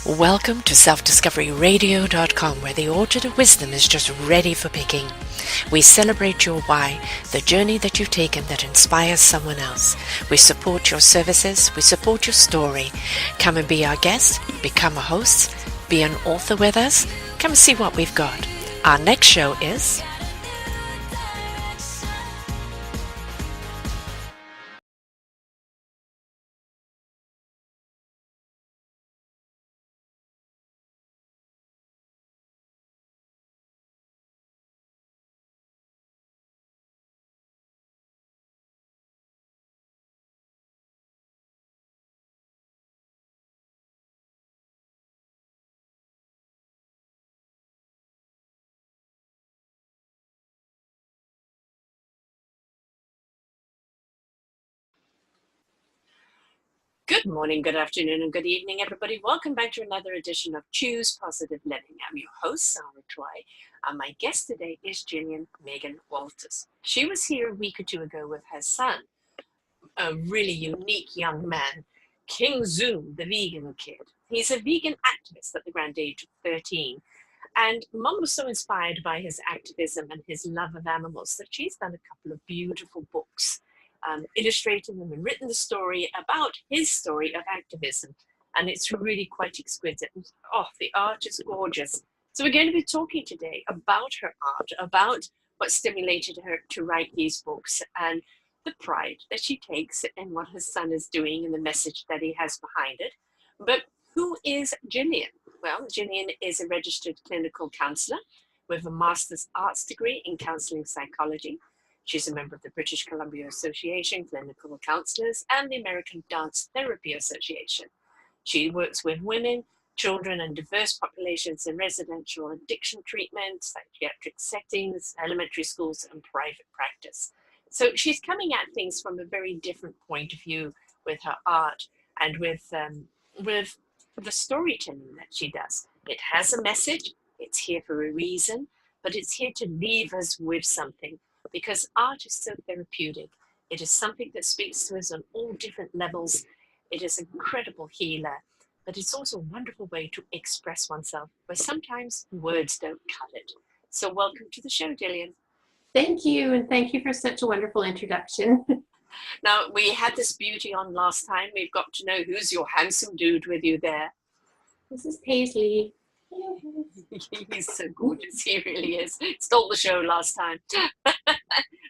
Welcome to selfdiscoveryradio.com, where the orchard of wisdom is just ready for picking. We celebrate your why, the journey that you've taken that inspires someone else. We support your services, we support your story. Come and be our guest, become a host, be an author with us. Come and see what we've got. Our next show is... Good morning, good afternoon, and good evening, everybody. Welcome back to another edition of Choose Positive Living. I'm your host, Sara, and my guest today is Gillian Megan Walters. She was here a week or two ago with her son, a really unique young man, King Zoom, the vegan kid. He's a vegan activist at the grand age of 13. And Mum was so inspired by his activism and his love of animals that she's done a couple of beautiful books, illustrated them and written the story about his story of activism. And it's really quite exquisite. Oh, the art is gorgeous. So we're going to be talking today about her art, about what stimulated her to write these books, and the pride that she takes in what her son is doing and the message that he has behind it. But who is Gillian? Well, Gillian is a registered clinical counselor with a master's arts degree in counseling psychology. She's a member of the British Columbia Association Clinical Counselors and the American Dance Therapy Association. She works with women, children, and diverse populations in residential addiction treatment, psychiatric settings, elementary schools, and private practice. So she's coming at things from a very different point of view with her art and with the storytelling that she does. It has a message, it's here for a reason, but it's here to leave us with something, because art is so therapeutic. It is something that speaks to us on all different levels. It is an incredible healer, but it's also a wonderful way to express oneself, where sometimes words don't cut it. So welcome to the show, Gillian. Thank you, and thank you for such a wonderful introduction. Now, we had this beauty on last time. We've got to know who's your handsome dude with you there. This is Paisley. He's so gorgeous. He really is. Stole the show last time.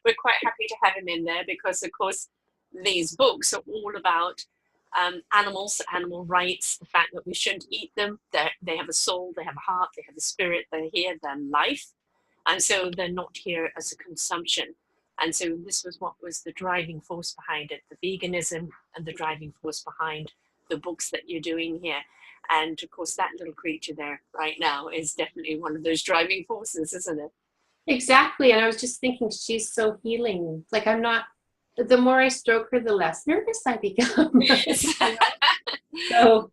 We're quite happy to have him in there because, of course, these books are all about animals, animal rights, the fact that we shouldn't eat them. They have a soul, they have a heart, they have a spirit, they're here, they're life. And so they're not here as a consumption. And so this was what was the driving force behind it, the veganism and the driving force behind the books that you're doing here. And of course, that little creature there right now is definitely one of those driving forces, isn't it? Exactly, and I was just thinking she's so healing. Like the more I stroke her, the less nervous I become. So,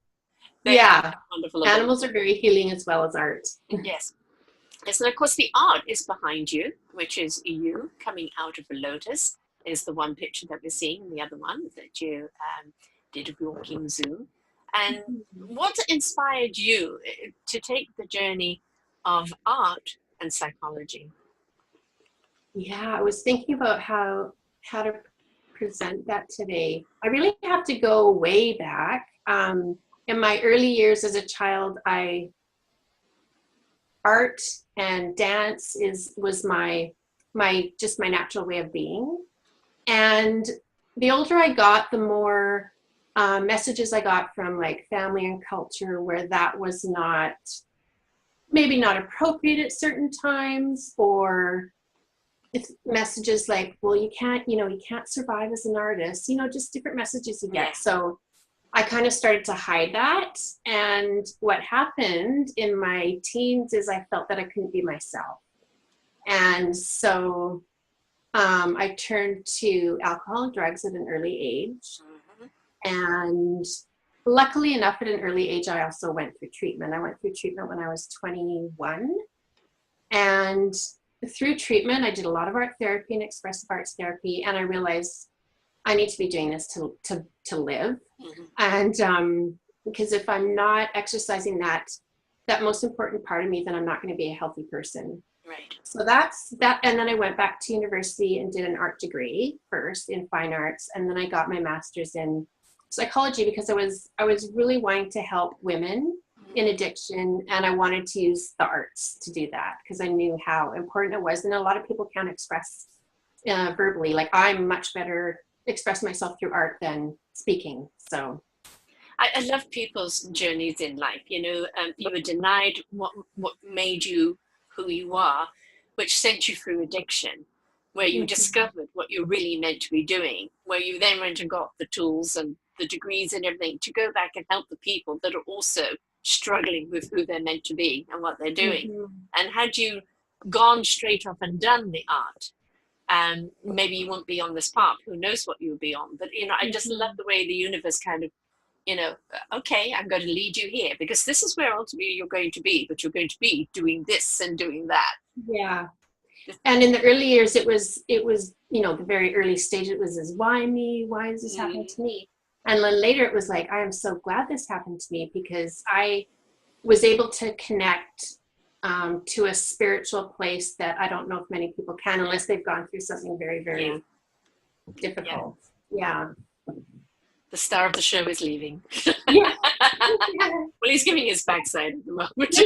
yeah, animals are very healing as well as art. Yes. Yes, and of course the art is behind you, which is you coming out of a lotus, is the one picture that we're seeing, the other one that you did of your King Zoom. And what inspired you to take the journey of art and psychology? Yeah, I was thinking about how to present that today. I really have to go way back. In my early years as a child, art and dance was my natural way of being. And the older I got, the more messages I got from like family and culture where that was maybe not appropriate at certain times, or it's messages like, well, you can't survive as an artist, just different messages you get. So I kind of started to hide that. And what happened in my teens is I felt that I couldn't be myself. And so I turned to alcohol and drugs at an early age. And luckily enough, at an early age, I also went through treatment. I went through treatment when I was 21. And through treatment, I did a lot of art therapy and expressive arts therapy. And I realized I need to be doing this to live. And because if I'm not exercising that most important part of me, then I'm not going to be a healthy person. Right. So that's that. And then I went back to university and did an art degree first in fine arts, and then I got my master's in psychology because I was really wanting to help women in addiction, and I wanted to use the arts to do that because I knew how important it was. And a lot of people can't express verbally. Like, I'm much better expressing myself through art than speaking. So I love people's journeys in life. You know, you were denied what made you who you are, which sent you through addiction, where you discovered what you're really meant to be doing, where you then went and got the tools and the degrees and everything to go back and help the people that are also struggling with who they're meant to be and what they're doing. And had you gone straight off and done the art, maybe you won't be on this path. Who knows what you'll be on? But, you know, I just love the way the universe kind of, you know, okay, I'm going to lead you here because this is where ultimately you're going to be, but you're going to be doing this and doing that. Yeah. And in the early years, it was, you know, the very early stage, it was this, why me? Why is this happening to me? And then later it was like, I am so glad this happened to me because I was able to connect to a spiritual place that I don't know if many people can unless they've gone through something very, very difficult. Yeah. The star of the show is leaving. Yeah. Well, he's giving his backside at the moment.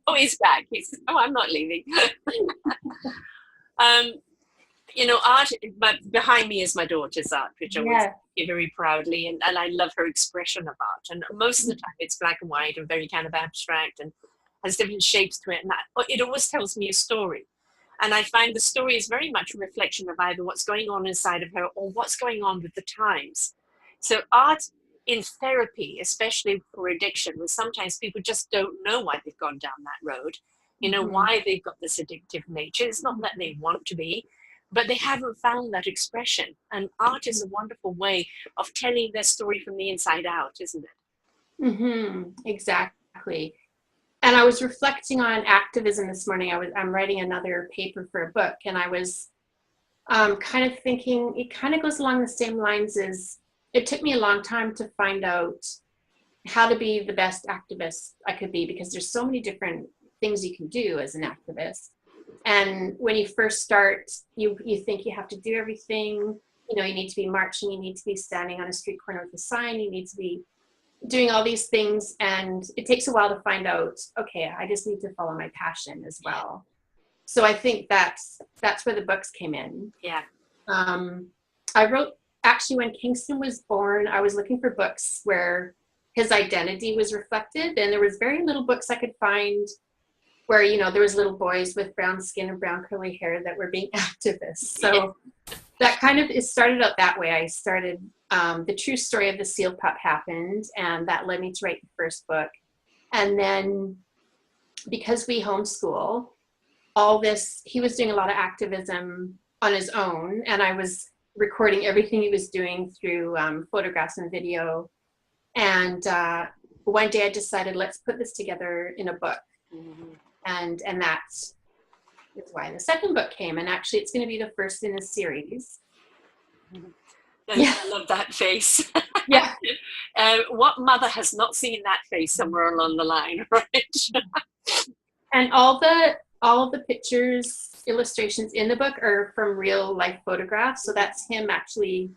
Oh, he's back. Oh, I'm not leaving. You know, art, behind me is my daughter's art, which I always do very proudly, and I love her expression of art. And most of the time it's black and white and very kind of abstract and has different shapes to it. And it always tells me a story. And I find the story is very much a reflection of either what's going on inside of her or what's going on with the times. So art in therapy, especially for addiction, where sometimes people just don't know why they've gone down that road, you know, why they've got this addictive nature. It's not that they want to be, but they haven't found that expression. And art is a wonderful way of telling their story from the inside out, isn't it? Exactly. And I was reflecting on activism this morning. I'm writing another paper for a book, and I was kind of thinking it kind of goes along the same lines as it took me a long time to find out how to be the best activist I could be, because there's so many different things you can do as an activist. And when you first start, you think you have to do everything. You know, you need to be marching, you need to be standing on a street corner with a sign, you need to be doing all these things, and it takes a while to find out, okay, I just need to follow my passion as well. So I think that's where the books came in. Yeah. I wrote, actually, when Kingston was born, I was looking for books where his identity was reflected, and there was very little books I could find where, you know, there was little boys with brown skin and brown curly hair that were being activists. So that kind of, it started out that way. I started, the true story of the seal pup happened, and that led me to write the first book. And then because we homeschool, all this, he was doing a lot of activism on his own, and I was recording everything he was doing through photographs and video. And one day I decided, let's put this together in a book. And that is why the second book came. And actually, it's going to be the first in a series. I love that face. Yeah. What mother has not seen that face somewhere along the line, right? And all the pictures, illustrations in the book are from real life photographs. So that's him actually.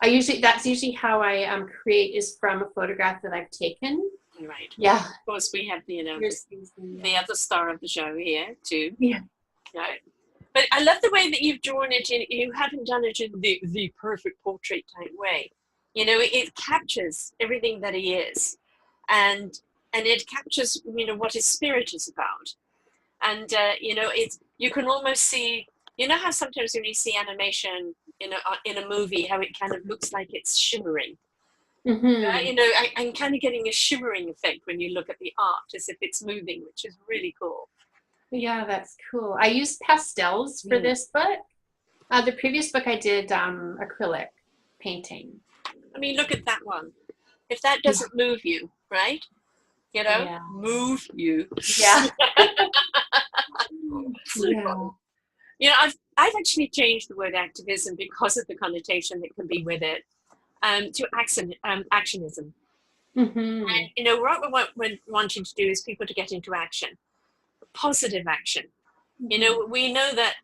That's usually how I create, is from a photograph that I've taken. Right. Yeah. Of course, we have the other star of the show here too. Yeah. Right. But I love the way that you've drawn it in. You haven't done it in the perfect portrait type way. You know, it captures everything that he is, and it captures, you know, what his spirit is about. And you know, you can almost see. You know how sometimes when you see animation in a movie, how it kind of looks like it's shimmering. You know, I'm kind of getting a shimmering effect when you look at the art, as if it's moving, which is really cool. Yeah, that's cool. I used pastels for this book. The previous book I did acrylic painting. I mean, look at that one. If that doesn't move you, right? You know, move you. Yeah. You know, I've actually changed the word activism because of the connotation that can be with it. to actionism. Mm-hmm. And, you know, what we're wanting to do is people to get into action, positive action. You know, we know that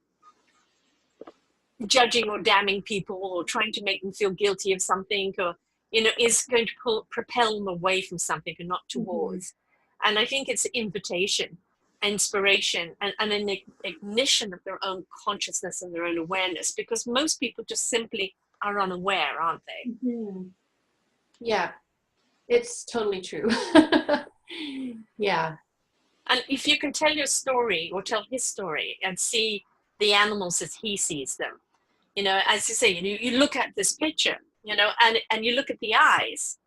judging or damning people or trying to make them feel guilty of something, or, you know, is going to propel them away from something and not towards. And I think it's invitation, inspiration, and an ignition of their own consciousness and their own awareness, because most people just simply are unaware, aren't they? Yeah, it's totally true. Yeah. And if you can tell your story or tell his story and see the animals as he sees them, you know, as you say, you look at this picture, you know, and you look at the eyes,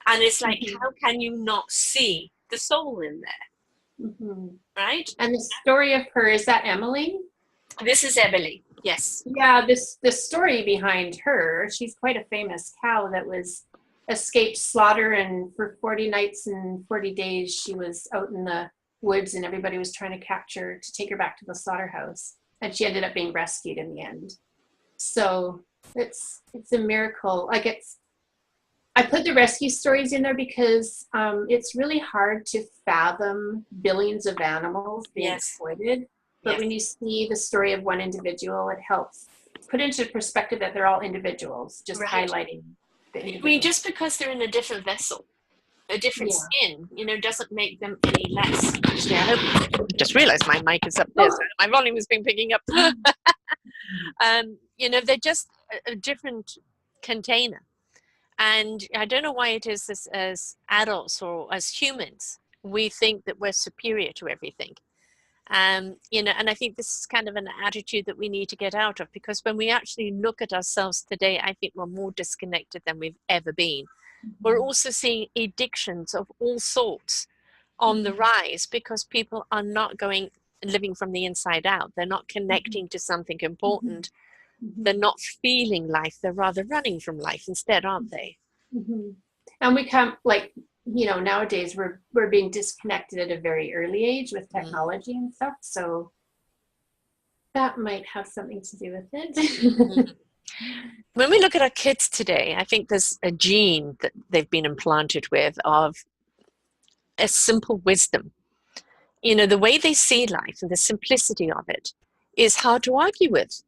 and it's like, how can you not see the soul in there? Right? And the story of her, is that Emily? This is Emily, yes. Yeah, the story behind her, she's quite a famous cow that was escaped slaughter, and for 40 nights and 40 days she was out in the woods, and everybody was trying to capture her to take her back to the slaughterhouse, and she ended up being rescued in the end. So it's a miracle. Like, I put the rescue stories in there because it's really hard to fathom billions of animals being exploited. But when you see the story of one individual, it helps put into perspective that they're all individuals, just highlighting the individual. I mean, just because they're in a different vessel, a different skin, you know, doesn't make them any less. Actually, I just realized my mic is up there, so my volume has been picking up. You know, they're just a different container. And I don't know why it is as adults or as humans, we think that we're superior to everything. You know, and I think this is kind of an attitude that we need to get out of, because when we actually look at ourselves today, I think we're more disconnected than we've ever been. We're also seeing addictions of all sorts on the rise, because people are not living from the inside out. They're not connecting to something important. They're not feeling life. They're rather running from life instead, aren't they? And we come, like, you know, nowadays we're being disconnected at a very early age with technology and stuff. So that might have something to do with it. When we look at our kids today, I think there's a gene that they've been implanted with of a simple wisdom. You know, the way they see life and the simplicity of it is hard to argue with.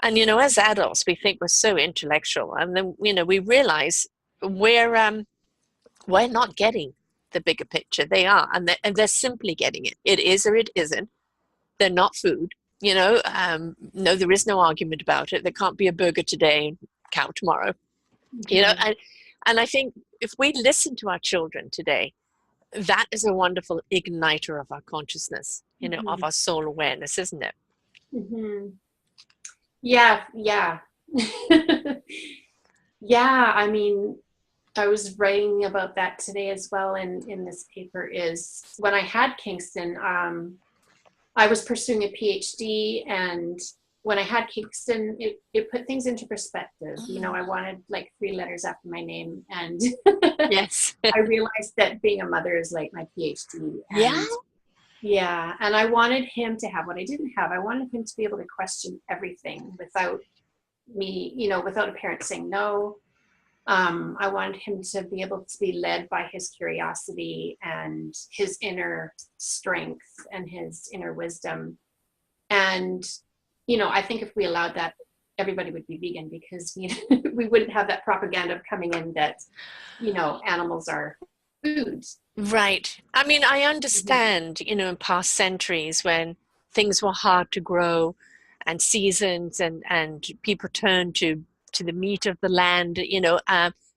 And, you know, as adults, we think we're so intellectual, and then, you know, we realize we're not getting the bigger picture. They are, and they're simply getting it. It is or it isn't. They're not food. You know, no, there is no argument about it. There can't be a burger today and cow tomorrow. You know, and I think if we listen to our children today, that is a wonderful igniter of our consciousness, you know, of our soul awareness, isn't it? Yeah. Yeah, I mean, I was writing about that today as well in this paper. Is when I had Kingston, I was pursuing a PhD, and when I had Kingston, it put things into perspective. You know, I wanted like 3 letters after my name, and I realized that being a mother is like my PhD. And yeah, and I wanted him to have what I didn't have. I wanted him to be able to question everything without me, you know, without a parent saying no. I wanted him to be able to be led by his curiosity and his inner strength and his inner wisdom. And, you know, I think if we allowed that, everybody would be vegan, because we wouldn't have that propaganda coming in that, you know, animals are food. Right. I mean, I understand, you know, in past centuries when things were hard to grow and seasons and people turned to the meat of the land, you know,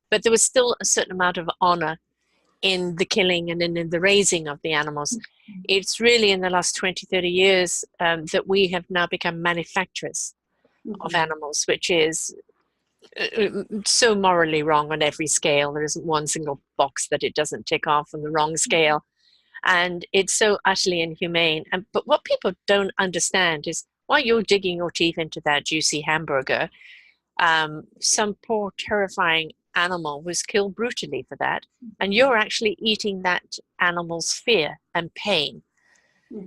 but there was still a certain amount of honor in the killing and in the raising of the animals. It's really in the last 20, 30 years that we have now become manufacturers of animals, which is so morally wrong on every scale. There isn't one single box that it doesn't tick off on the wrong scale. And it's so utterly inhumane. But what people don't understand is while you're digging your teeth into that juicy hamburger, some poor terrifying animal was killed brutally for that, and you're actually eating that animal's fear and pain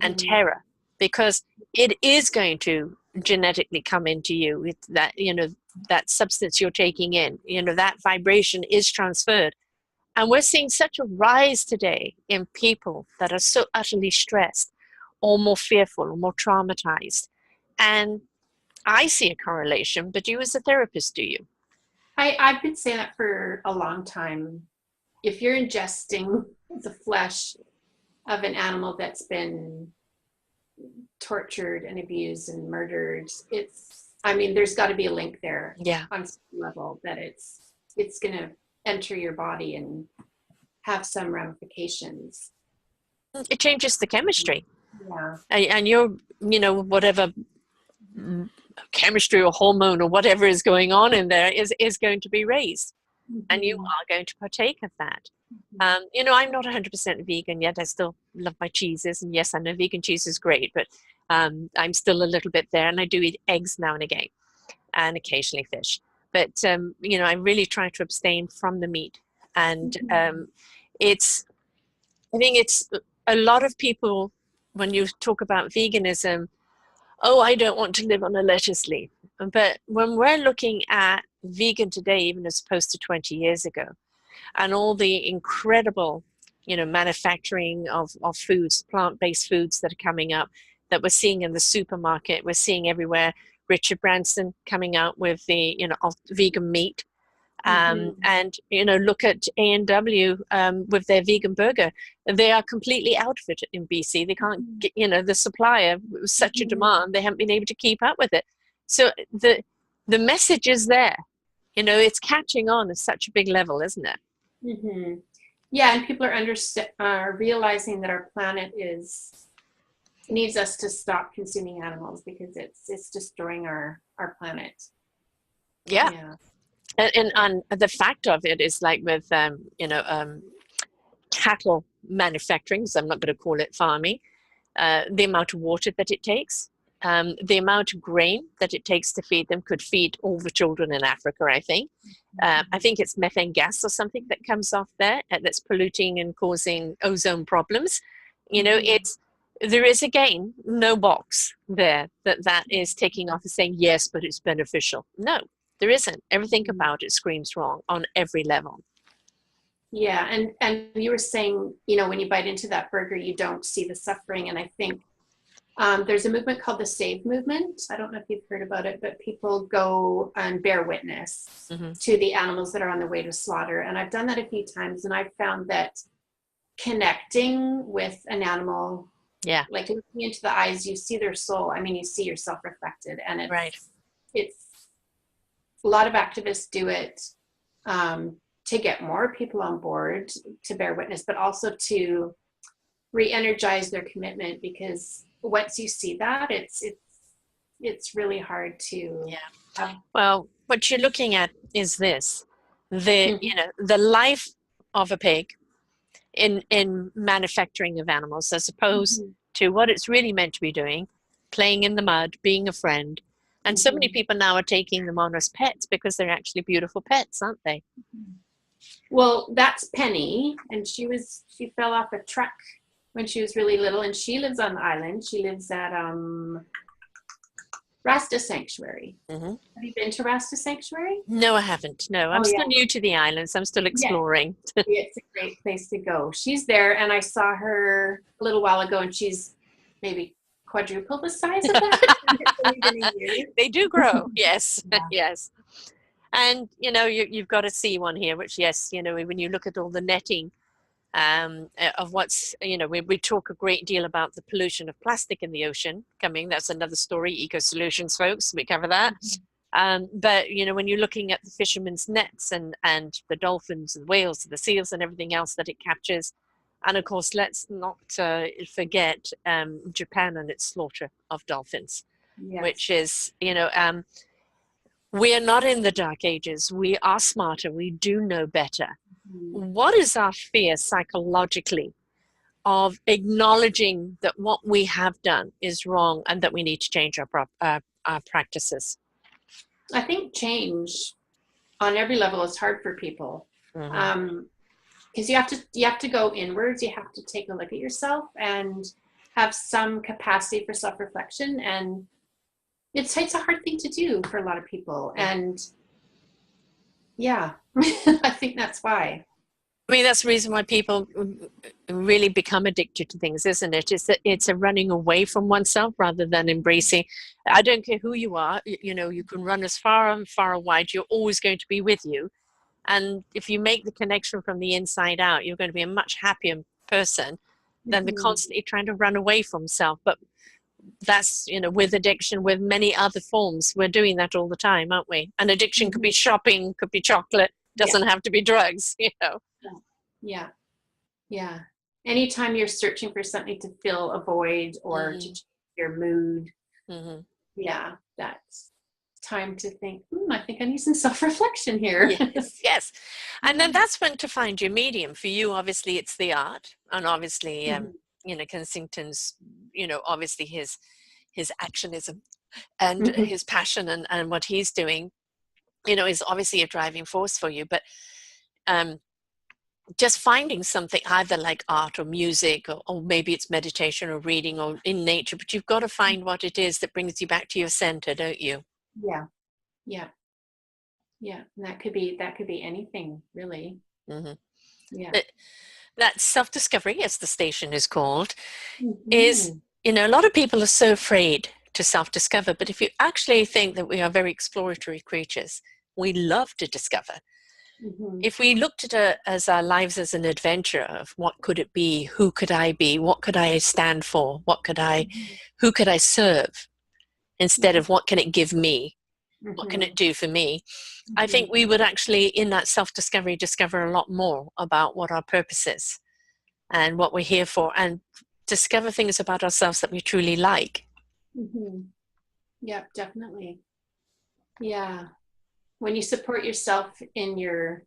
and terror, because it is going to genetically come into you with that, you know, that substance you're taking in, that vibration is transferred. And we're seeing such a rise today in people that are so utterly stressed or more fearful or more traumatized. And I see a correlation, but you as a therapist, do you? I've been saying that for a long time. If you're ingesting the flesh of an animal that's been tortured and abused and murdered, there's got to be a link there. Yeah. On some level that it's going to enter your body and have some ramifications. It changes the chemistry. Yeah. And your, whatever chemistry or hormone or whatever is going on in there is going to be raised. And you are going to partake of that. I'm not 100% vegan yet. I still love my cheeses. And yes, I know vegan cheese is great, but I'm still a little bit there. And I do eat eggs now and again, and occasionally fish. But, I really try to abstain from the meat. And I think it's a lot of people, when you talk about veganism, oh, I don't want to live on a lettuce leaf. But when we're looking at vegan today, even as opposed to 20 years ago, and all the incredible, manufacturing of foods, plant-based foods that are coming up, that we're seeing in the supermarket, we're seeing everywhere. Richard Branson coming out with the, vegan meat. And look at A&W with their vegan burger. They are completely out of it in BC. They can't get, the supplier was such a demand, they haven't been able to keep up with it. So the message is there. It's catching on at such a big level, isn't it? Mm-hmm. Yeah, and people are realizing that our planet needs us to stop consuming animals because it's destroying our planet. Yeah. And the fact of it is like with cattle manufacturing, so I'm not going to call it farming, the amount of water that it takes, the amount of grain that it takes to feed them could feed all the children in Africa, I think. I think it's methane gas or something that comes off there that's polluting and causing ozone problems. There is, again, no box there that is taking off and saying, yes, but it's beneficial. No, there isn't. Everything about it screams wrong on every level. Yeah, and you were saying, when you bite into that burger, you don't see the suffering. And I think there's a movement called the Save Movement. I don't know if you've heard about it, but people go and bear witness to the animals that are on the way to slaughter. And I've done that a few times, and I've found that connecting with an animal, like looking into the eyes, you see their soul. I mean, you see yourself reflected, and it's a lot of activists do it to get more people on board to bear witness, but also to re-energize their commitment, because once you see that, it's really hard to well, what you're looking at is this: the life of a pig in manufacturing of animals, as opposed to what it's really meant to be doing, playing in the mud, being a friend. And so many people now are taking them on as pets because they're actually beautiful pets, aren't they? Well, that's Penny, and she fell off a truck when she was really little, and she lives on the island. She lives at Rasta Sanctuary. Have you been to Rasta Sanctuary? No, I haven't. No, I'm still new to the islands. I'm still exploring. It's a great place to go. She's there, and I saw her a little while ago, and she's maybe quadruple the size of that. They do grow. Yes. Yes. And you've got to see one here, which, yes, when you look at all the netting of what's, we talk a great deal about the pollution of plastic in the ocean coming. That's another story. Eco Solutions, folks, we cover that. But when you're looking at the fishermen's nets and the dolphins and whales and the seals and everything else that it captures, and of course, let's not forget Japan and its slaughter of dolphins, which is, we are not in the dark ages. We are smarter. We do know better. What is our fear psychologically of acknowledging that what we have done is wrong and that we need to change our practices? I think change on every level is hard for people. Because you have to go inwards. You have to take a look at yourself and have some capacity for self-reflection. And it's a hard thing to do for a lot of people. And yeah, I think that's why. I mean, that's the reason why people really become addicted to things, isn't it? It's that it's a running away from oneself rather than embracing. I don't care who you are, you know, you can run as far and far and wide, you're always going to be with you. And if you make the connection from the inside out, you're going to be a much happier person than the constantly trying to run away from self. But that's, you know, with addiction, with many other forms, we're doing that all the time, aren't we? And addiction could be shopping, could be chocolate, doesn't have to be drugs, you know. Yeah. Yeah. Anytime you're searching for something to fill a void or to change your mood, yeah, that's time to think, I think I need some self-reflection here. Yes, yes. And then that's when to find your medium. For you, obviously, it's the art. And obviously, you know, Kensington's, you know, obviously his actionism and his passion and what he's doing, you know, is obviously a driving force for you. But just finding something either like art or music or maybe it's meditation or reading or in nature, but you've got to find what it is that brings you back to your center, don't you? Yeah. Yeah. Yeah. And that could be anything really. Yeah. But that self-discovery, as the station is called, is, you know, a lot of people are so afraid to self-discover, but if you actually think that we are very exploratory creatures, we love to discover. If we looked at it as our lives as an adventure of what could it be, who could I be, what could I stand for, who could I serve, instead of what can it give me, what can it do for me, I think we would actually, in that self-discovery, discover a lot more about what our purpose is and what we're here for, and discover things about ourselves that we truly like. Yeah, definitely. Yeah. When you support yourself in your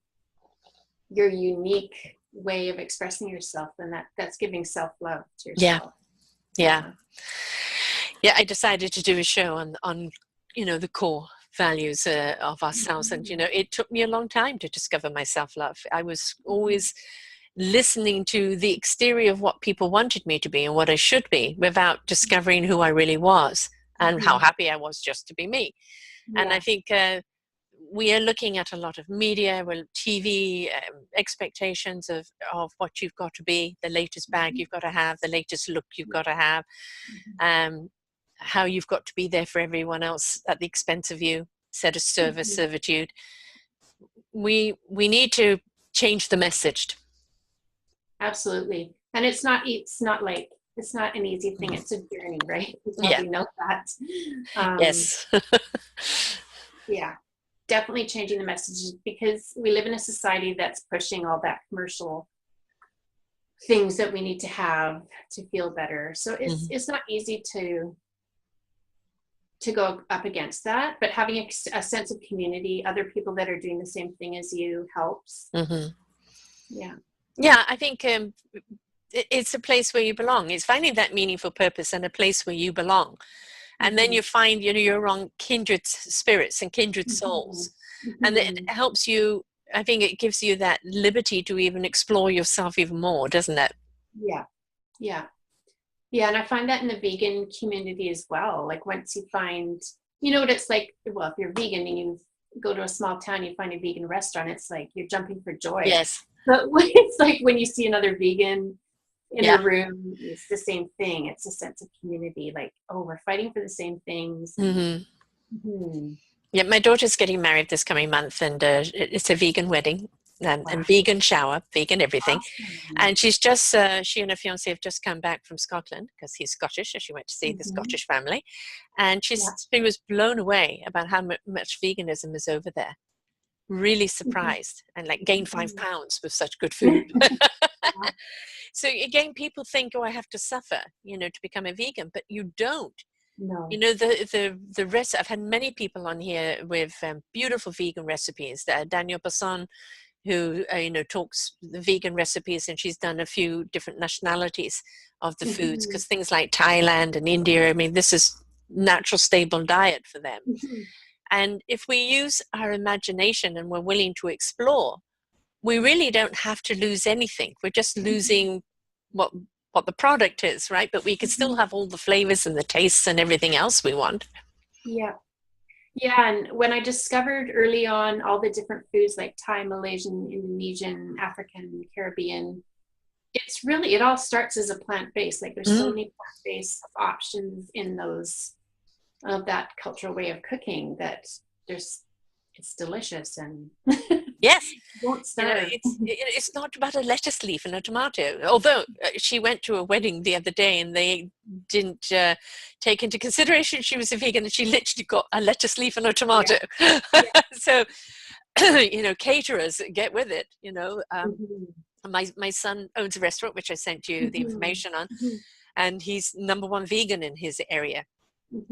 unique way of expressing yourself, then that's giving self-love to yourself. Yeah. I decided to do a show on you know, the core values of ourselves, and you know, it took me a long time to discover my self-love. I was always listening to the exterior of what people wanted me to be and what I should be, without discovering who I really was and how happy I was just to be me. And I think we are looking at a lot of media, well, TV, expectations of what you've got to be, the latest bag you've got to have, the latest look you've got to have, how you've got to be there for everyone else at the expense of you, set of servitude. We need to change the message. Absolutely. And it's not an easy thing. It's a journey, right? We probably know that. Yes. Yeah. Definitely changing the messages, because we live in a society that's pushing all that commercial things that we need to have to feel better. So it's not easy to go up against that, but having a sense of community, other people that are doing the same thing as you, helps. Yeah, I think it's a place where you belong. It's finding that meaningful purpose and a place where you belong. And then you find, you know, you're around kindred spirits and kindred souls. And it helps you, I think it gives you that liberty to even explore yourself even more, doesn't it? Yeah, and I find that in the vegan community as well. Like, once you find, you know what it's like, well, if you're vegan and you go to a small town, you find a vegan restaurant, it's like you're jumping for joy. Yes. But it's like when you see another vegan in a room, it's the same thing. It's a sense of community, like, oh, we're fighting for the same things. Yeah, my daughter's getting married this coming month, and it's a vegan wedding. And vegan shower, vegan everything. And she's just, she and her fiance have just come back from Scotland, because he's Scottish, so she went to see the Scottish family. And she was blown away about how much veganism is over there. Really surprised, and like gained 5 pounds with such good food. So again, people think, oh, I have to suffer, you know, to become a vegan, but you don't. No. You know, the rest, I've had many people on here with beautiful vegan recipes. Daniel Basson, who you know, talks the vegan recipes, and she's done a few different nationalities of the foods, because things like Thailand and India, I mean, this is natural, stable diet for them. And if we use our imagination and we're willing to explore, we really don't have to lose anything. We're just losing what the product is, right? But we can still have all the flavors and the tastes and everything else we want. Yeah. Yeah, and when I discovered early on all the different foods like Thai, Malaysian, Indonesian, African, Caribbean, it's really, it all starts as a plant-based. Like there's so Mm. many plant-based options in those, of that cultural way of cooking that there's, it's delicious and Yes. won't starve. It's not about a lettuce leaf and a tomato. Although she went to a wedding the other day and they didn't take into consideration she was a vegan, and she literally got a lettuce leaf and a tomato. Yeah. Yeah. So caterers get with it. Mhm. My son owns a restaurant, which I sent you the Mhm. information on, Mhm. and he's #1 vegan in his area.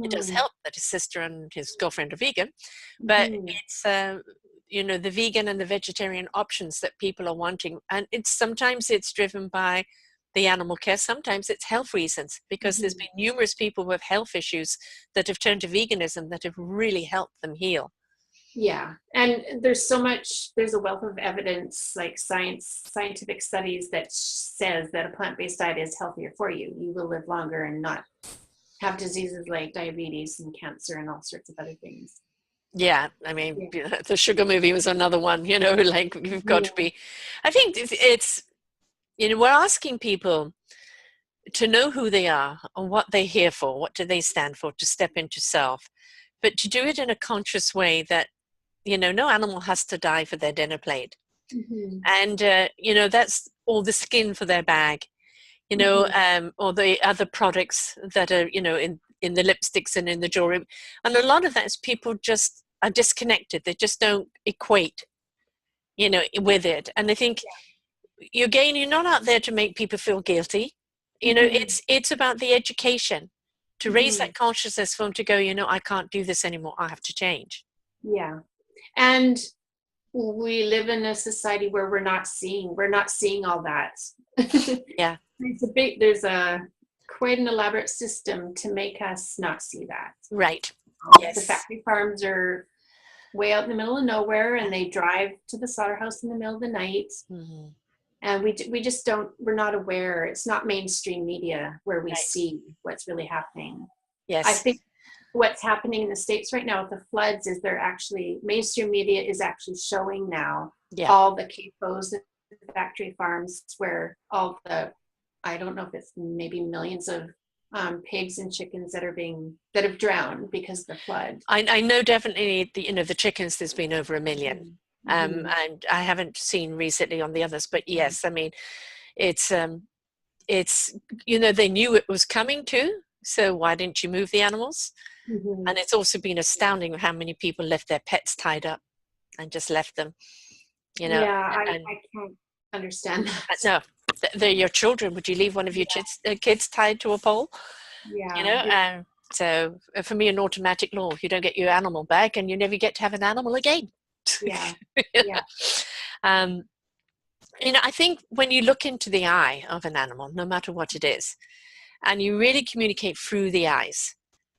It does Mhm. help that his sister and his girlfriend are vegan, but Mhm. it's the vegan and the vegetarian options that people are wanting, and sometimes it's driven by the animal care, sometimes it's health reasons, because there's Mhm. been numerous people with health issues that have turned to veganism that have really helped them heal. Yeah, and there's so much, there's a wealth of evidence, like scientific studies that says that a plant-based diet is healthier for you. You will live longer and not have diseases like diabetes and cancer and all sorts of other things. Yeah, I mean, Yeah. the sugar movie was another one, like you've got to Yeah. be, I think it's we're asking people to know who they are and what they're here for, what do they stand for, to step into self, but to do it in a conscious way that, no animal has to die for their dinner plate. Mhm. And, that's all the skin for their bag, Mhm. or the other products that are, in the lipsticks and in the jewelry. And a lot of that is people just are disconnected. They just don't equate, with it. And I think you're not out there to make people feel guilty. Mhm. It's about the education, to raise that Mhm. consciousness for them to go, I can't do this anymore. I have to change. Yeah. And we live in a society where we're not seeing all that. Yeah. There's a quite an elaborate system to make us not see that. Right. The Yes. factory farms are way out in the middle of nowhere, and they drive to the slaughterhouse in the middle of the night, Hmm. and we just don't, we're not aware. It's not mainstream media where we Right. see what's really happening. I Yes. think what's happening in the States right now with the floods is they're actually, mainstream media is actually showing now Yeah. all the CAFOs and factory farms where all the, I don't know if it's maybe millions of pigs and chickens that have drowned because of the flood. I know definitely the chickens, there's been over 1 million. Mm-hmm. And I haven't seen recently on the others, but yes, I mean, it's they knew it was coming too, so why didn't you move the animals? Mm-hmm. And it's also been astounding how many people left their pets tied up and just left them, you know Yeah, and I can't understand that. no, they're your children. Would you leave one of your Yeah, kids tied to a pole? yeah, So for me, an automatic law, you don't get your animal back and you never get to have an animal again. yeah, You yeah. um, I think when you look into the eye of an animal, no matter what it is, and you really communicate through the eyes,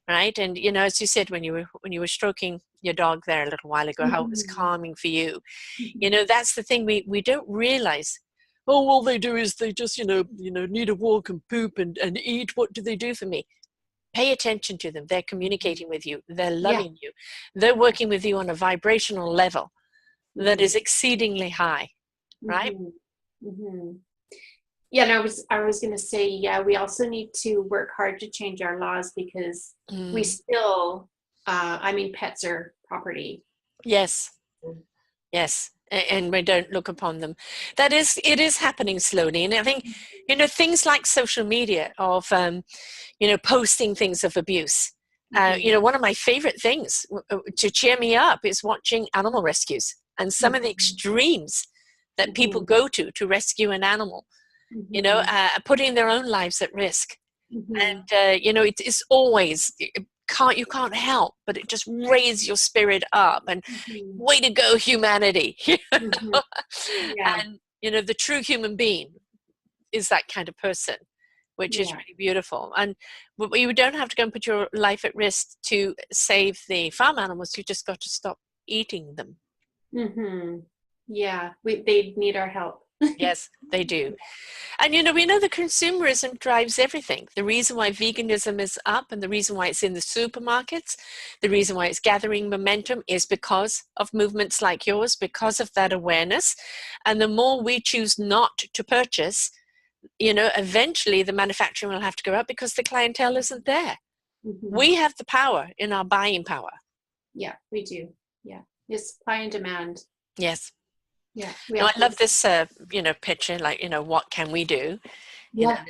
right? And as you said, when you were stroking your dog there a little while ago, how it was Mm-hmm. calming for you. Mm-hmm. That's the thing we don't realize. Oh, all they do is they just need a walk and poop and eat. What do they do for me? Pay attention to them. They're communicating with you. They're Yeah, loving you. They're working with you on a vibrational level that mm-hmm. is exceedingly high, right? Mm-hmm. Mm-hmm. Yeah, and I was gonna say, yeah, we also need to work hard to change our laws because we Mm. still, I mean, pets are property. Yes, yes. And we don't look upon them. It is happening slowly. And I think, things like social media of, posting things of abuse. Mm-hmm. One of my favorite things to cheer me up is watching animal rescues and some of the extremes that people Mm-hmm. go to rescue an animal, Mm-hmm. putting their own lives at risk. Mm-hmm. And, it's always, you can't help, but it just raises your spirit up and Mm-hmm. way to go, humanity. Mm-hmm. Yeah, And, the true human being is that kind of person, which is yeah. really beautiful. And you don't have to go and put your life at risk to save the farm animals. You just got to stop eating them. Mm-hmm. Yeah, they need our help. Yes, they do. And we know the consumerism drives everything. The reason why veganism is up and the reason why it's in the supermarkets, the reason why it's gathering momentum is because of movements like yours, because of that awareness. And the more we choose not to purchase, eventually the manufacturing will have to go up because the clientele isn't there. We have the power in our buying power. Yeah, we do. Yeah. It's supply and demand. Yes. Yeah. No, I love this, picture, like, what can we do? Yeah.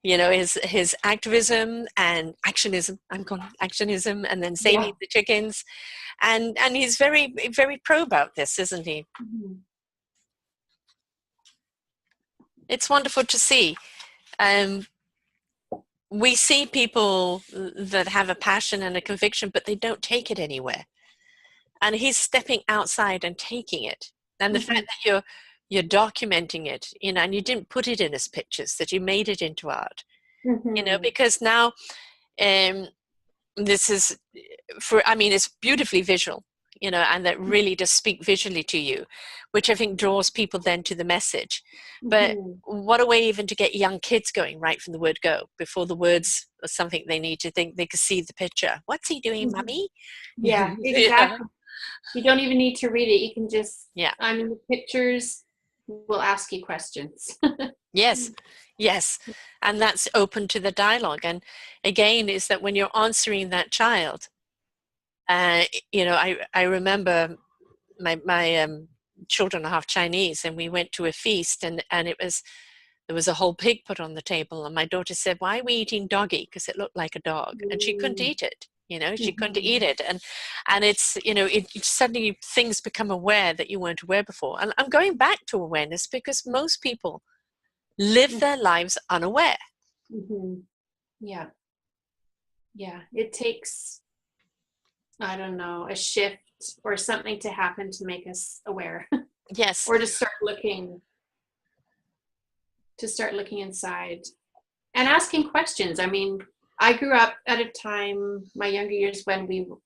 His activism and actionism. I'm calling actionism, and then saving the chickens. And he's very, very pro about this, isn't he? Mm-hmm. It's wonderful to see. We see people that have a passion and a conviction, but they don't take it anywhere. And he's stepping outside and taking it. And the fact that you're documenting it, and you didn't put it in as pictures, that you made it into art, because now this is it's beautifully visual, and that really does speak visually to you, which I think draws people then to the message. But what a way even to get young kids going right from the word go, before the words are something they need to think. They can see the picture. What's he doing, Mummy? Yeah, exactly. You don't even need to read it. You can just, the pictures will ask you questions. Yes. And that's open to the dialogue. And again, is that when you're answering that child, I remember my children are half Chinese, and we went to a feast, and there was a whole pig put on the table, and my daughter said, "Why are we eating doggy?" Because it looked like a dog, and she couldn't eat it. She couldn't eat it, and it's it suddenly things become aware that you weren't aware before. And I'm going back to awareness because most people live their lives unaware. Yeah. It takes, I don't know, a shift or something to happen to make us aware. Yes. Or to start looking inside and asking questions. I grew up at a time, my younger years, when we were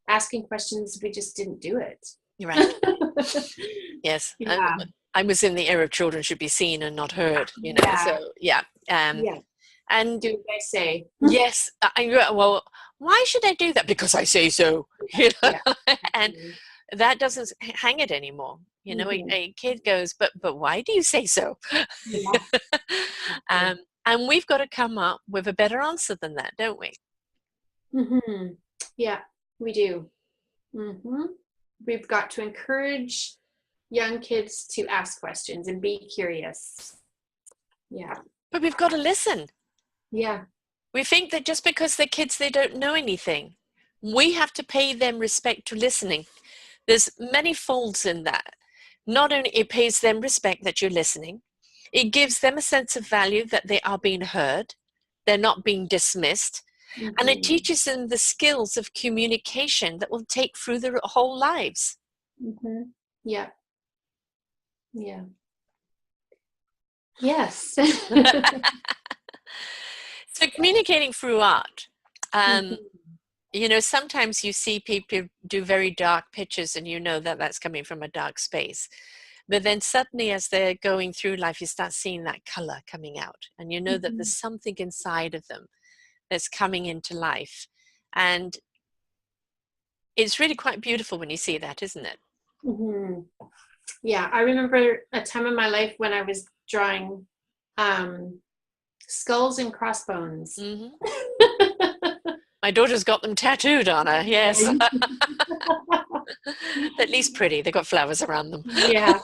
asking questions, we just didn't do it. You're right. Yes. Yeah. I was in the era of children should be seen and not heard, so yeah. And do what I say. Yes. Well, why should I do that? Because I say so. And that doesn't hang it anymore. A kid goes, but why do you say so? And we've got to come up with a better answer than that, don't we? Yeah, we do. We've got to encourage young kids to ask questions and be curious. Yeah. But we've got to listen. Yeah. We think that just because they're kids, they don't know anything. We have to pay them respect to listening. There's many folds in that. Not only it pays them respect that you're listening, it gives them a sense of value that they are being heard, they're not being dismissed, and it teaches them the skills of communication that will take through their whole lives. Yeah. Yes. So communicating through art, sometimes you see people do very dark pictures, and that that's coming from a dark space. But then suddenly, as they're going through life, you start seeing that color coming out, and that there's something inside of them that's coming into life. And it's really quite beautiful when you see that, isn't it? Yeah, I remember a time in my life when I was drawing skulls and crossbones. My daughter's got them tattooed on her. Yes. At least pretty. They've got flowers around them. Yeah.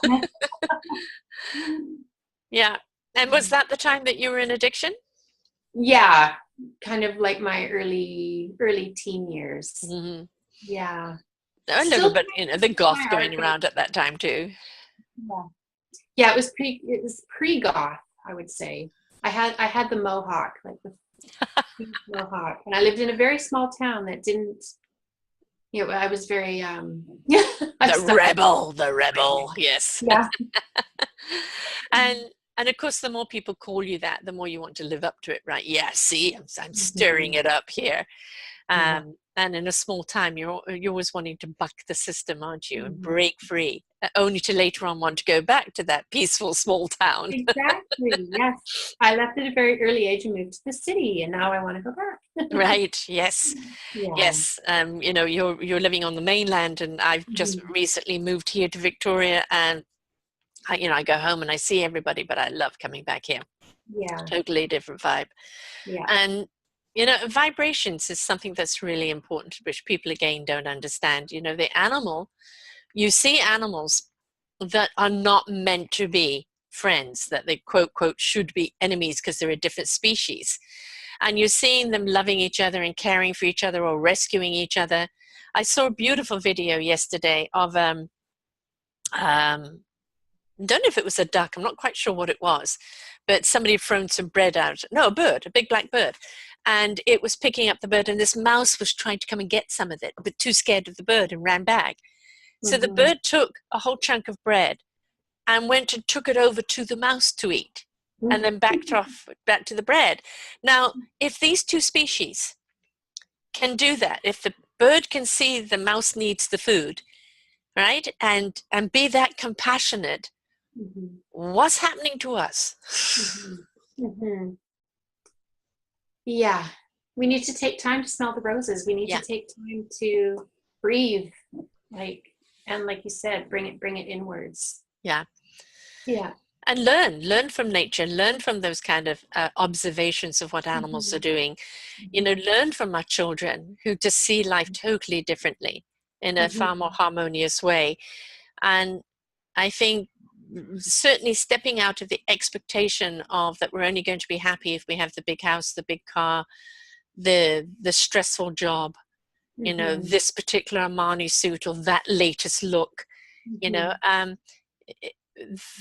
Yeah. And was that the time that you were in addiction? Yeah, kind of like my early teen years. Yeah. A little bit, the goth going around at that time too. Yeah, it was pre-goth, I would say. I had the mohawk, like the mohawk, and I lived in a very small town that didn't. I was very the rebel, yes. Yeah. And of course, the more people call you that, the more you want to live up to it, right? Yeah, see, I'm stirring it up here. And in a small time, you're always wanting to buck the system, aren't you, and break free, only to later on want to go back to that peaceful small town. Exactly. Yes. I left at a very early age and moved to the city, and now I want to go back. Right. Yes. Yeah. Yes. You know, you're living on the mainland, and I've just recently moved here to Victoria, and I go home and I see everybody, but I love coming back here. Yeah. Totally different vibe. Yeah. And vibrations is something that's really important, which people again don't understand. The animal, you see animals that are not meant to be friends, that they quote should be enemies because they're a different species, and you're seeing them loving each other and caring for each other or rescuing each other. I saw a beautiful video yesterday of don't know if it was a duck, I'm not quite sure what it was, but somebody had thrown some bread out. No, a bird, a big black bird. And it was picking up the bird, and this mouse was trying to come and get some of it, but too scared of the bird and ran back. So the bird took a whole chunk of bread and went and took it over to the mouse to eat, and then backed off back to the bread. Now, if these two species can do that, if the bird can see the mouse needs the food, right, and be that compassionate, what's happening to us? Yeah, we need to take time to smell the roses. We need to take time to breathe, and like you said, bring it inwards. Yeah. And learn from nature, learn from those kind of observations of what animals are doing. Learn from our children who just see life totally differently in a far more harmonious way. And I think certainly stepping out of the expectation of that we're only going to be happy if we have the big house, the big car, the stressful job, this particular Armani suit or that latest look,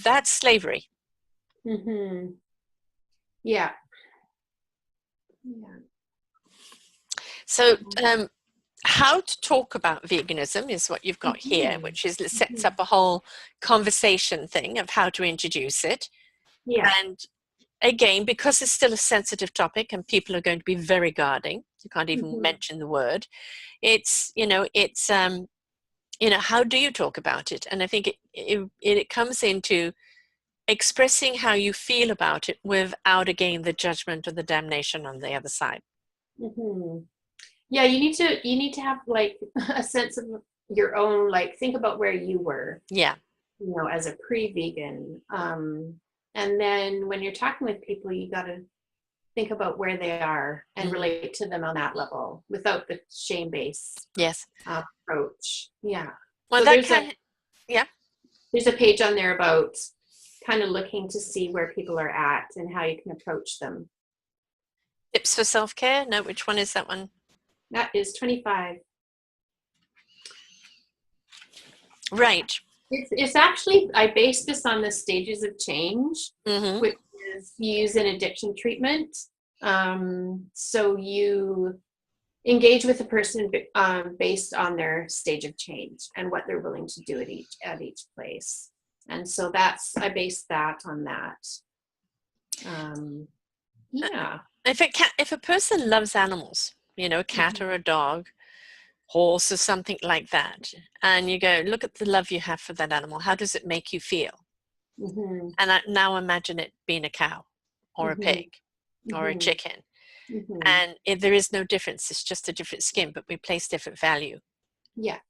that's slavery. Yeah. So how to talk about veganism is what you've got here, which sets up a whole conversation thing of how to introduce it. And again, because it's still a sensitive topic and people are going to be very guarding, you can't even mention the word, it's how do you talk about it? And I think it comes into expressing how you feel about it without, again, the judgment or the damnation on the other side. Yeah, you need to have like a sense of your own, like think about where you were. Yeah. As a pre-vegan. And then when you're talking with people, you got to think about where they are and relate to them on that level without the shame-based approach. Yeah. Well, so there's a page on there about kind of looking to see where people are at and how you can approach them. Tips for self-care? No, which one is that one? That is 25. Right. It's actually, I based this on the stages of change, which is you use in addiction treatment. So you engage with a person based on their stage of change and what they're willing to do at each place. And so I based that on that. If a person loves animals, a cat or a dog, horse or something like that, and you go, look at the love you have for that animal, how does it make you feel? And now imagine it being a cow or a pig or a chicken, and there is no difference, it's just a different skin, but we place different value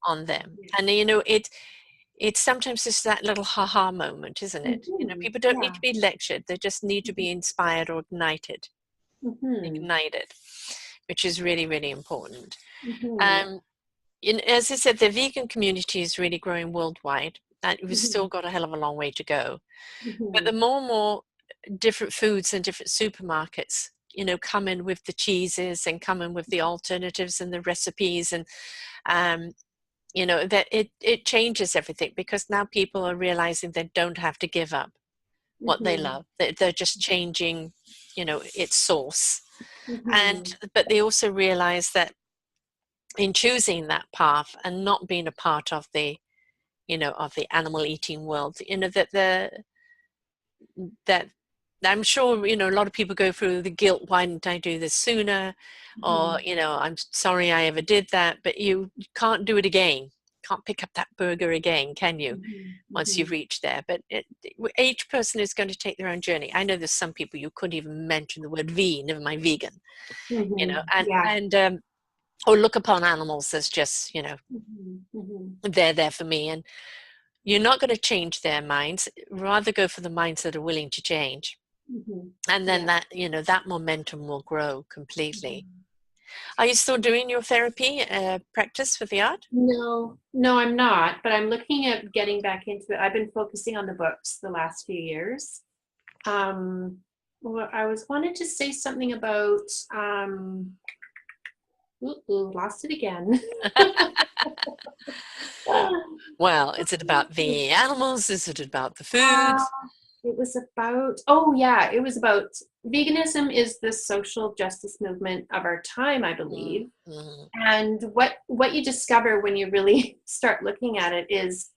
on them. And it's sometimes just that little ha-ha moment, isn't it? People don't need to be lectured, they just need to be inspired or ignited, which is really, really important. As I said, the vegan community is really growing worldwide, and we've still got a hell of a long way to go. But the more and more different foods and different supermarkets, come in with the cheeses and come in with the alternatives and the recipes, and that it changes everything, because now people are realizing they don't have to give up what they love. They're just changing, its source. But they also realize that in choosing that path and not being a part of the of the animal eating world, that I'm sure, you know, a lot of people go through the guilt, why didn't I do this sooner? Or, Mhm. you know, I'm sorry I ever did that, but you can't do it again. Can't pick up that burger again, can you? Mhm. Once you've Mhm. reached there. But each person is going to take their own journey. I know there's some people you couldn't even mention the word V, never mind vegan, you know, Mhm. Yeah. and or look upon animals as just, you know, Mhm. Mhm. they're there for me. And you're not going to change their minds. Rather go for the minds that are willing to change. Mhm. And then Yeah. that, you know, that momentum will grow completely. Mhm. Are you still doing your therapy practice for the art? No, no, I'm not, but I'm looking at getting back into it. I've been focusing on the books the last few years. Well, I was wanted to say something about lost it again. Well, is it about the animals? Is it about the Uh, foods? it was about, oh yeah, it was about veganism is the social justice movement of our time, I believe. Mm-hmm. And what you discover when you really start looking at it is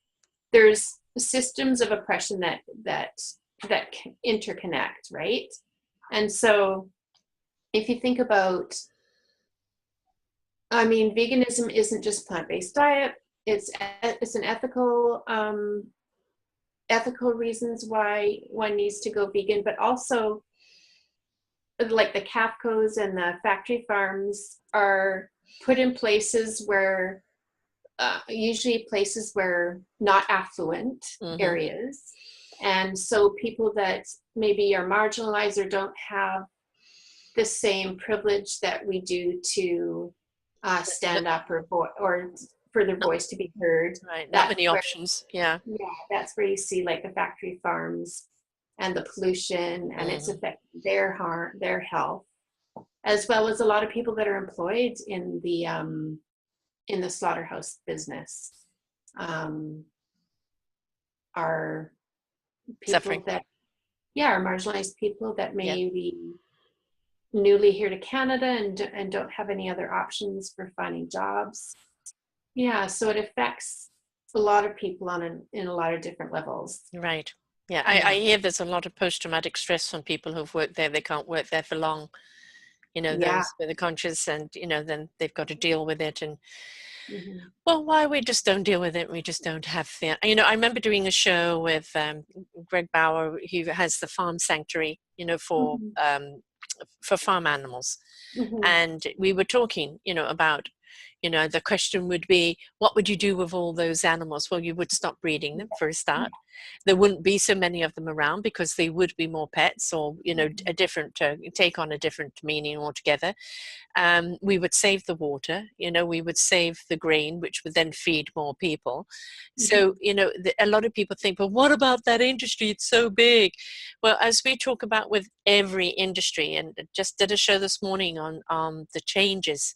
there's systems of oppression that interconnect, right? And so if you think about, I mean, veganism isn't just plant-based diet. It's an ethical reasons why one needs to go vegan, but also like the CAFCOs and the factory farms are put in places where usually places where not affluent Mm-hmm. areas. And so people that maybe are marginalized or don't have the same privilege that we do to stand up or for their Not, voice to be heard. right, not That's many where, options. Yeah. yeah, that's where you see like the factory farms and the pollution and it's Mm-hmm. affecting their health, as well as a lot of people that are employed in the slaughterhouse business um, are Suffering. people that, yeah, are marginalized people that Yeah. may be newly here to Canada and don't have any other options for finding jobs. Yeah, so it affects a lot of people in a lot of different levels. Right. Yeah. I Yeah. hear there's a lot of post-traumatic stress from people who've worked there. They can't work there for long. You know, Yeah. those with the conscious, and you know, then they've got to deal with it. And Hmm. well, why we just don't deal with it? We just don't have the. You know, I remember doing a show with Greg Bauer. He has the farm sanctuary. You know, Hmm. for farm animals, Hmm. and we were talking, you know, about, you know, the question would be, what would you do with all those animals? Well, you would stop breeding them for a start. There wouldn't be so many of them around because they would be more pets, or you know, a different take on a different meaning altogether. We would save the water, you know, we would save the grain, which would then feed more people. So, Hmm. you know, a lot of people think, well, what about that industry? It's so big. Well, as we talk about with every industry, and just did a show this morning on the changes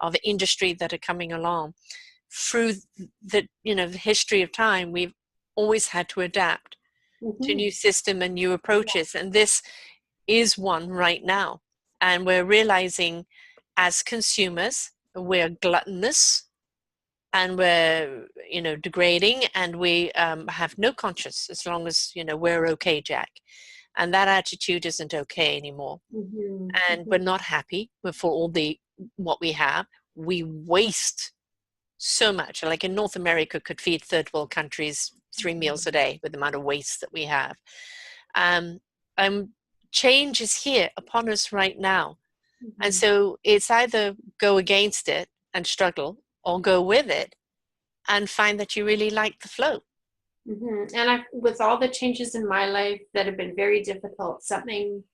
of the industry that are coming along through the, you know, the history of time, we've always had to adapt to Hmm. new system and new Yeah. approaches. And this is one right now. And we're realizing as consumers, we're gluttonous and we're, you know, degrading, and we have no conscience as long as, you know, we're okay, Jack. And that attitude isn't okay anymore. Hmm. And we're not happy with for all the what we have. We waste so much. Like in North America, could feed third world countries 3 meals a day with the amount of waste that we have. Um, and change is here upon us right now. And Hmm. so it's either go against it and struggle, or go with it and find that you really like the flow. Hmm. And with all the changes in my life that have been very difficult, something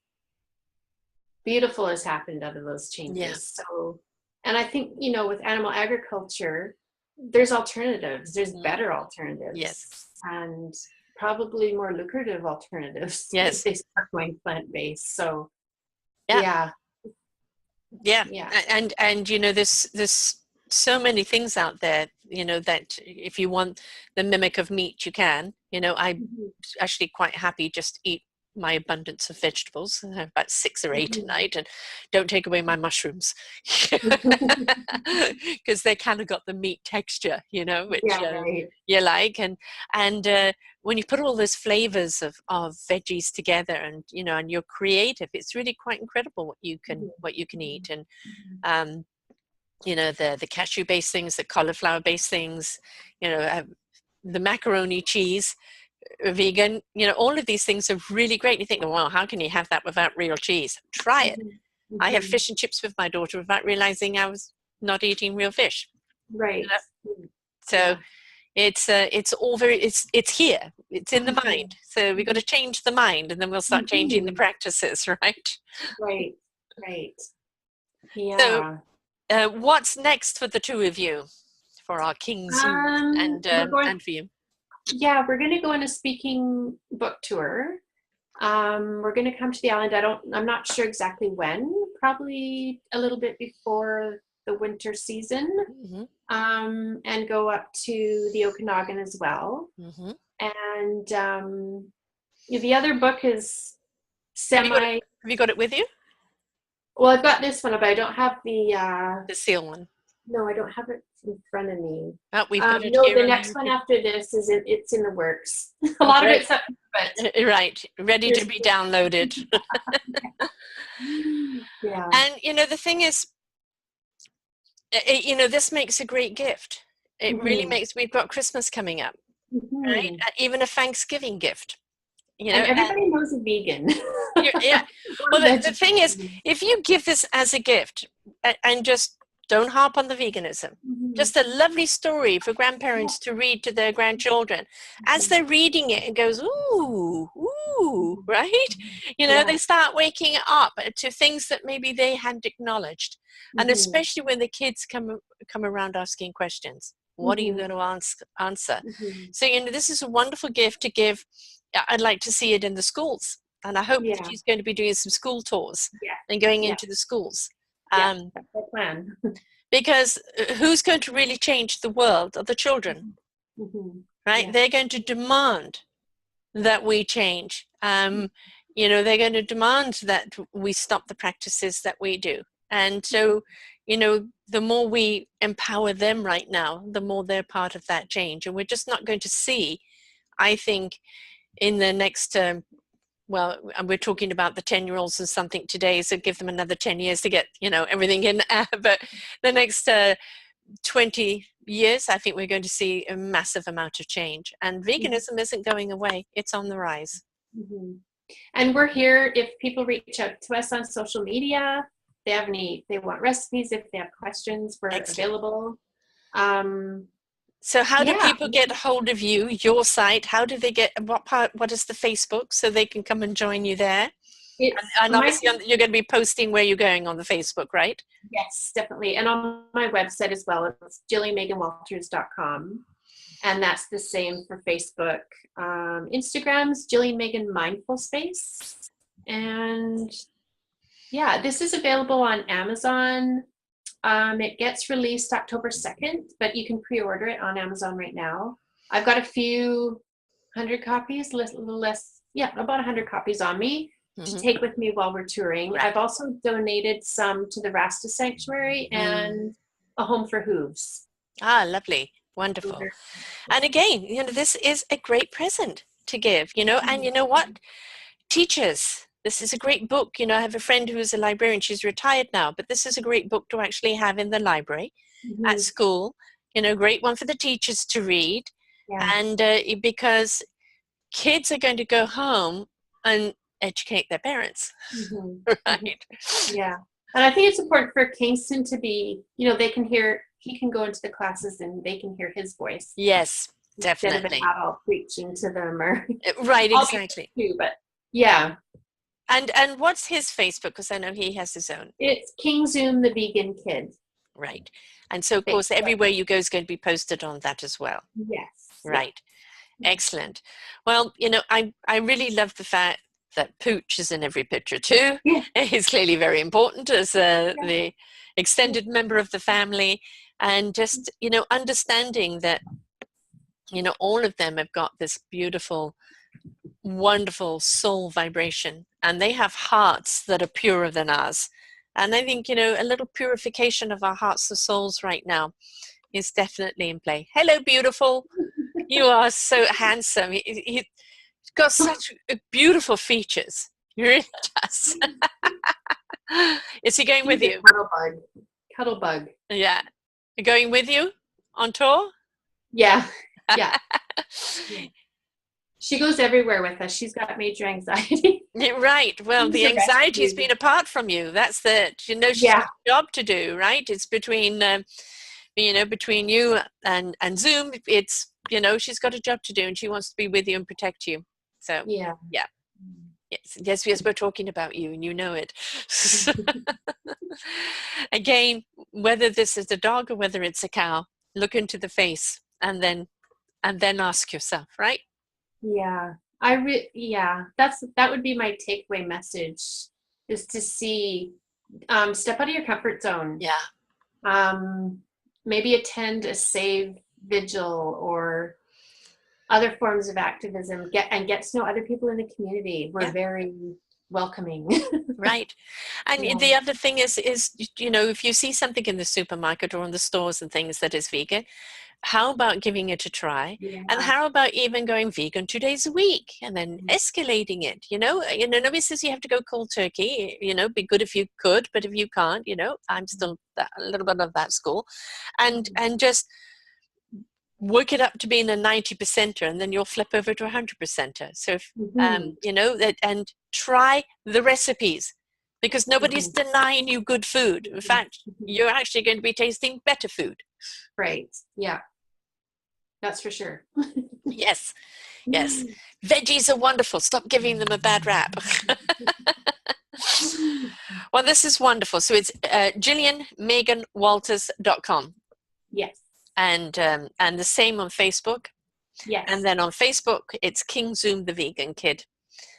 beautiful has happened out of those Yeah. changes. So, and I think, you know, with animal agriculture, there's alternatives, there's Mm. better alternatives, Yes. and probably more lucrative alternatives if Yes. they start going plant-based. So, Yeah. yeah, Yeah. yeah. And you know, there's so many things out there, you know, that if you want the mimic of meat, you can. You know, I Mhm. actually quite happy just eat my abundance of vegetables. I have about 6 or 8 Mhm. tonight, and don't take away my mushrooms because they kind of got the meat texture, you know, which Yeah, right. you like. And when you put all those flavors of veggies together, and you know, and you're creative, it's really quite incredible what you can eat. And you know, the cashew based things, the cauliflower based things, you know, the macaroni cheese, vegan, you know, all of these things are really great. You think, well, how can you have that without real cheese? Try it. Mhm. I have Mhm. fish and chips with my daughter without realizing I was not eating real fish. You Right. know? So Yeah. it's all very, it's here, it's in the Mhm. mind. So we've got to change the mind, and then we'll start changing the Mhm. practices, right? Right. Right. So Yeah. what's next for the two of you, for our King Zoom, We're going, and for you? yeah, we're going to go on a speaking book tour. We're going to come to the island. I'm not sure exactly when, probably a little bit before the winter season, Mm-hmm. and go up to the Okanagan as well. Mm-hmm. And the other book is Have you got it? semi, Have you got it with you? well, I've got this one, but I don't have The seal one. no, I don't have it in front of me. Oh, we've got it No, here the on the next one computer. after this it's in the works. A Oh, lot of great. it's up, but Right, ready to there's, be downloaded. yeah. And you know, the thing is, you know, this makes a great gift. It really Mhm. makes. We've got Christmas coming up, right? Mhm. Even a Thanksgiving gift. You know, And everybody knows a vegan. yeah. Or Well, a the thing is, vegetarian. if you give this as a gift, and just don't harp on the veganism, Mhm. just a lovely story for grandparents to read to their grandchildren, as Mhm. they're reading it, it goes, ooh, ooh, Mhm. right? Mhm. You know, Yeah. they start waking up to things that maybe they hadn't acknowledged, and Mhm. especially when the kids come around asking questions. What are you Mhm. going to answer? Mhm. So, you know, this is a wonderful gift to give. I'd like to see it in the schools, and I hope that Yeah. she's going to be doing some school tours Yeah. and going Yeah. into the schools. Yeah. Um, That's the plan. because who's going to really change the world are the children, Mhm. right? Yeah. They're going to demand that we change. You know, they're going to demand that we stop the practices that we do. And so, you know, the more we empower them right now, the more they're part of that change. And we're just not going to see, I think, in the next well, and we're talking about the 10-year-olds and something today, so give them another 10 years to get, you know, everything in. But the next 20 years, I think we're going to see a massive amount of change. And Mhm. veganism isn't going away, it's on the rise. Mhm. And we're here if people reach out to us on social media, they want recipes, if they have questions, we're Excellent. available. Um, So how do yeah, people get hold of you, your site? How do they get, what is the Facebook, so they can come and join you there? it's And my, obviously you're going to be posting where you're going on the Facebook, right? yes, definitely. And on my website as well, it's gillianmeganwalters.com. And that's the same for Facebook. Instagram's Gillian Megan Mindful Space. And yeah, this is available on Amazon. It gets released October 2nd, but you can pre-order it on Amazon right now. I've got a few hundred copies, less, yeah, about 100 copies on me to Mm-hmm. take with me while we're touring. Right. I've also donated some to the Rasta Sanctuary Mm. and a Home for Hooves. Ah, lovely. Wonderful. And again, you know, this is a great present to give, you know, and you know what? Teachers, this is a great book. You know, I have a friend who is a librarian. She's retired now, but this is a great book to actually have in the library at Mhm. school. You know, great one for the teachers to read. Yeah. And because kids are going to go home and educate their parents, Mhm. Mhm. right? Yeah. And I think it's important for Kingston to be, they can hear, he can go into the classes and they can hear his voice Yes, instead of an definitely. adult preaching to them, or Right, I'll be exactly. too, but yeah. And what's his Facebook? Because I know he has his own. It's King Zoom the Vegan Kid. Right. And so, of course, Facebook. everywhere you go is going to be posted on that as well. Yes. Yeah. Right. Excellent. Well, you know, I really love the fact that Pooch is in every picture too. Yeah. He's clearly very important as Yeah. the extended member of the family, and just, you know, understanding that, you know, all of them have got this beautiful wonderful soul vibration, and they have hearts that are purer than ours. And I think, you know, a little purification of our hearts and souls right now is definitely in play. Hello, beautiful. You are so handsome. You've got such beautiful features. You really does. Is he going with you? Cuddle bug. Cuddle bug. Yeah. Going with you on tour? Yeah. Yeah. Yeah. She goes everywhere with us. She's got major anxiety. Right. Well, the anxiety's been apart from you. That's the, you know, she's got a job to do, right? It's between, you know, between you and Zoom. It's, you know, she's got a job to do and she wants to be with you and protect you. So, yeah. Yes, we're talking about you and you know it. Again, whether this is a dog or whether it's a cow, look into the face and then ask yourself, right? Yeah. That would be my takeaway message, is to see, step out of your comfort zone. Yeah. Maybe attend a save vigil or other forms of activism, get to know other people in the community. We're very welcoming. Right. And the other thing is, you know, if you see something in the supermarket or in the stores and things that is vegan, how about giving it a try? And how about even going vegan 2 days a week and then escalating it? You know, nobody says you have to go cold turkey. You know, be good if you could, but if you can't, you know, I'm still a little bit of that school, and just work it up to being a 90%er, and then you'll flip over to 100%er. So, if, you know, that, and try the recipes, because nobody's denying you good food. In fact, you're actually going to be tasting better food. Right. Yeah. That's for sure. Yes. Yes. Veggies are wonderful. Stop giving them a bad rap. Well, this is wonderful. So it's GillianMeganWalters.com. Yes. And the same on Facebook. Yes. And then on Facebook, it's King Zoom the Vegan Kid.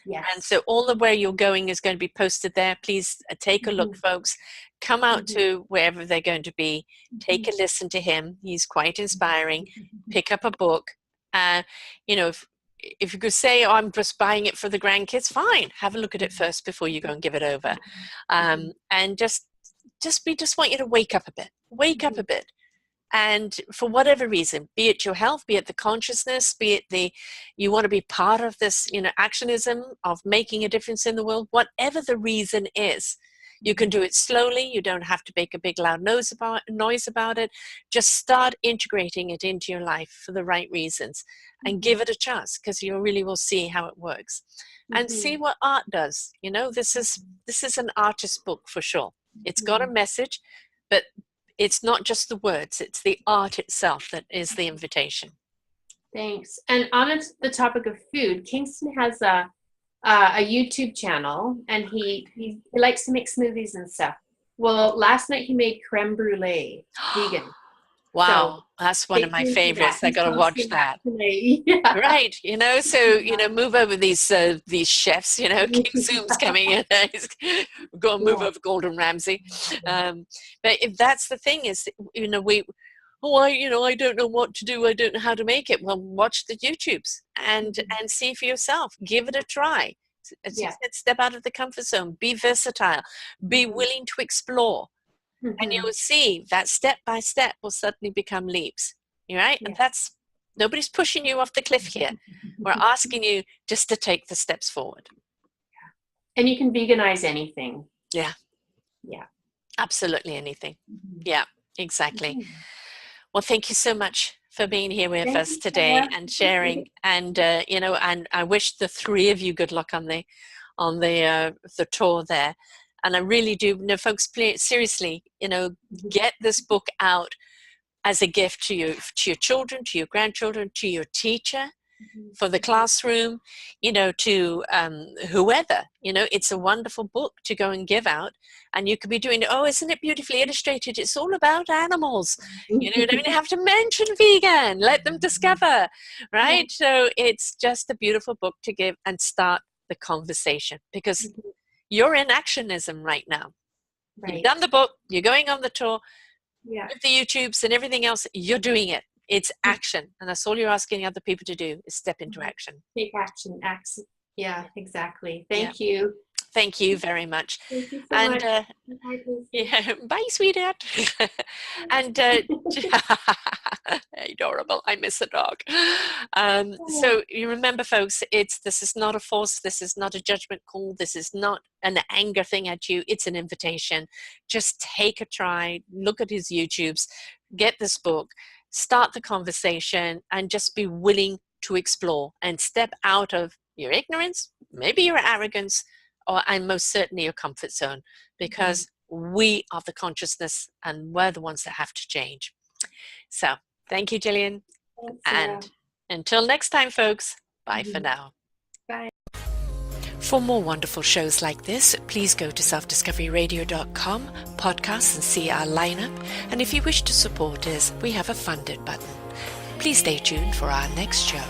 Yes. And so all of where you're going is going to be posted there. Please take a look, folks. Come out to wherever they're going to be. Take a listen to him. He's quite inspiring. Pick up a book. You know, if you could say, oh, I'm just buying it for the grandkids, fine. Have a look at it first before you go and give it over. And just want you to wake up a bit. Wake up a bit. And for whatever reason, be it your health, be it the consciousness, be it you want to be part of this, you know, actionism of making a difference in the world, whatever the reason is, you can do it slowly. You don't have to make a big loud noise about it. Just start integrating it into your life for the right reasons and give it a chance, because you really will see how it works and see what art does. You know, this is an artist book for sure. It's got a message, but it's not just the words, it's the art itself that is the invitation. Thanks. And on the topic of food, Kingston has a YouTube channel, and he likes to make smoothies and stuff. Well, last night he made creme brulee, vegan. Wow, so that's one of my favorites. I got to watch that. Yeah. Right, you know, so, you know, move over these chefs, you know, King Zoom's coming in. He's going to move over Gordon Ramsay. But if that's the thing is, you know, I don't know what to do. I don't know how to make it. Well, watch the YouTubes and see for yourself. Give it a try. Step out of the comfort zone. Be versatile. Be willing to explore. And you'll see that step by step will suddenly become leaps. You're right? And that's, nobody's pushing you off the cliff here. We're asking you just to take the steps forward. And you can veganize anything. Yeah. Yeah. Absolutely anything. Yeah, exactly. Well, thank you so much for being here with us today and sharing. And, you know, and I wish the three of you good luck on the tour there. And I really do, you know, folks, please, seriously, you know, get this book out as a gift to your children, to your grandchildren, to your teacher, for the classroom, you know, to whoever. You know, it's a wonderful book to go and give out. And you could be doing, oh, isn't it beautifully illustrated? It's all about animals. You know, you don't even have to mention vegan. Let them discover, right? So it's just a beautiful book to give and start the conversation, because you're in actionism right now. You've done the book, you're going on the tour, with the YouTubes and everything else, you're doing it. It's action. And that's all you're asking other people to do, is step into action. Take action. Yeah, exactly. Yeah. Thank you. Thank you very much. Thank you so And much. yeah, bye, sweetheart. And adorable. I miss a dog. So you remember, folks, this is not a force. This is not a judgment call. This is not an anger thing at you. It's an invitation. Just take a try. Look at his YouTubes. Get this book. Start the conversation, and just be willing to explore and step out of your ignorance, maybe your arrogance, and most certainly your comfort zone, because we are the consciousness and we're the ones that have to change. So thank you, Gillian. Thanks, Sara. And until next time, folks, bye for now. Bye. For more wonderful shows like this, please go to selfdiscoveryradio.com, podcasts, and see our lineup. And if you wish to support us, we have a funded button. Please stay tuned for our next show.